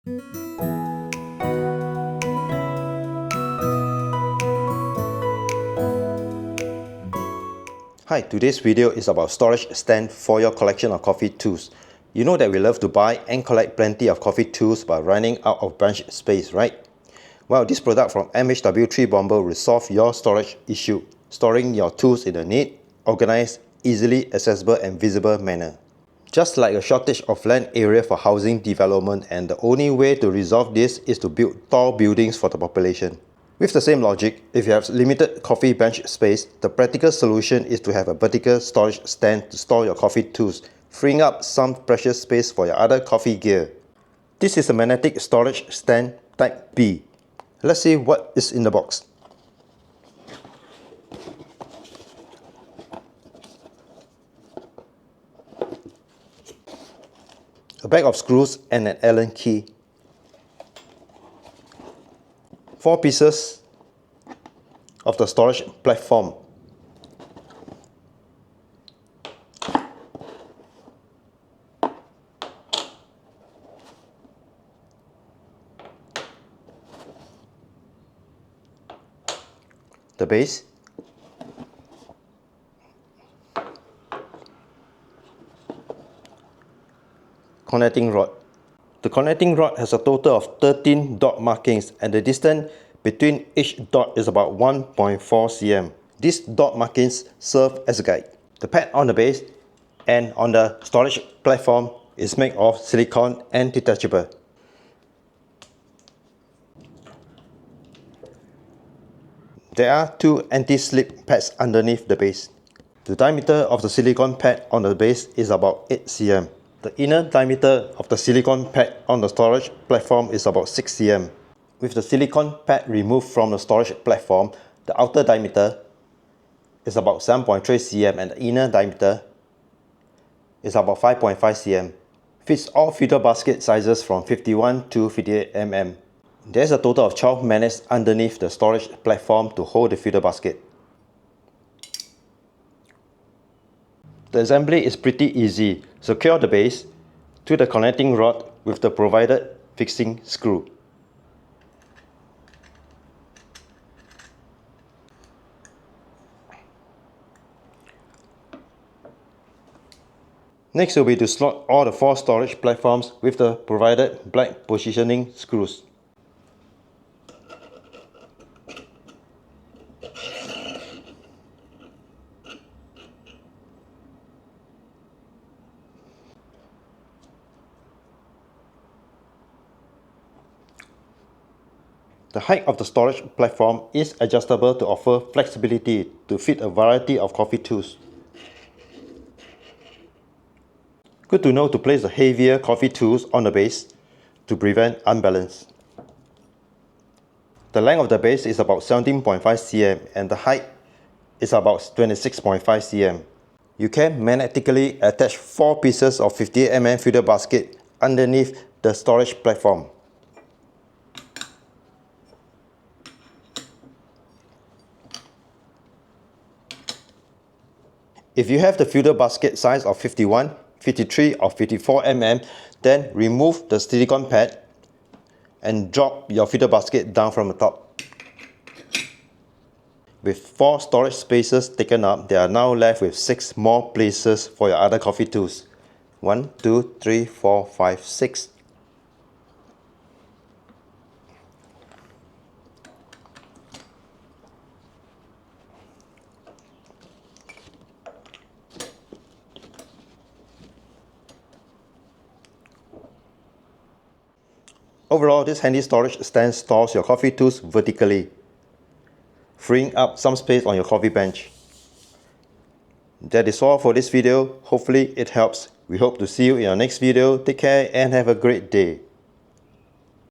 Hi, today's video is about storage stand for your collection of coffee tools. You know that we love to buy and collect plenty of coffee tools but running out of bench space, right? Well, this product from MHW-3Bomber will solve your storage issue, storing your tools in a neat, organized, easily accessible and visible manner. Just like a shortage of land area for housing development, and the only way to resolve this is to build tall buildings for the population. With the same logic, if you have limited coffee bench space, the practical solution is to have a vertical storage stand to store your coffee tools, freeing up some precious space for your other coffee gear. This is a magnetic storage stand type B. Let's see what is in the box. A bag of screws and an Allen key. 4 pieces of the storage platform. The base. Connecting rod. The connecting rod has a total of 13 dot markings, and the distance between each dot is about 1.4 cm. These dot markings serve as a guide. The pad on the base and on the storage platform is made of silicone and detachable. There are 2 anti-slip pads underneath the base. The diameter of the silicone pad on the base is about 8 cm. The inner diameter of the silicone pad on the storage platform is about 6 cm. With the silicone pad removed from the storage platform, the outer diameter is about 7.3 cm and the inner diameter is about 5.5 cm. Fits all feeder basket sizes from 51 to 58 mm. There is a total of 12 magnets underneath the storage platform to hold the feeder basket. The assembly is pretty easy. Secure the base to the connecting rod with the provided fixing screw. Next will be to slot all the 4 storage platforms with the provided black positioning screws. The height of the storage platform is adjustable to offer flexibility to fit a variety of coffee tools. Good to know to place the heavier coffee tools on the base to prevent unbalance. The length of the base is about 17.5 cm and the height is about 26.5 cm. You can magnetically attach 4 pieces of 58 mm feeder basket underneath the storage platform. If you have the feeder basket size of 51, 53 or 54 mm, then remove the silicone pad and drop your feeder basket down from the top. With 4 storage spaces taken up, they are now left with 6 more places for your other coffee tools. 1, 2, 3, 4, 5, 6. Overall, this handy storage stand stores your coffee tools vertically, freeing up some space on your coffee bench. That is all for this video. Hopefully it helps. We hope to see you in our next video. Take care and have a great day.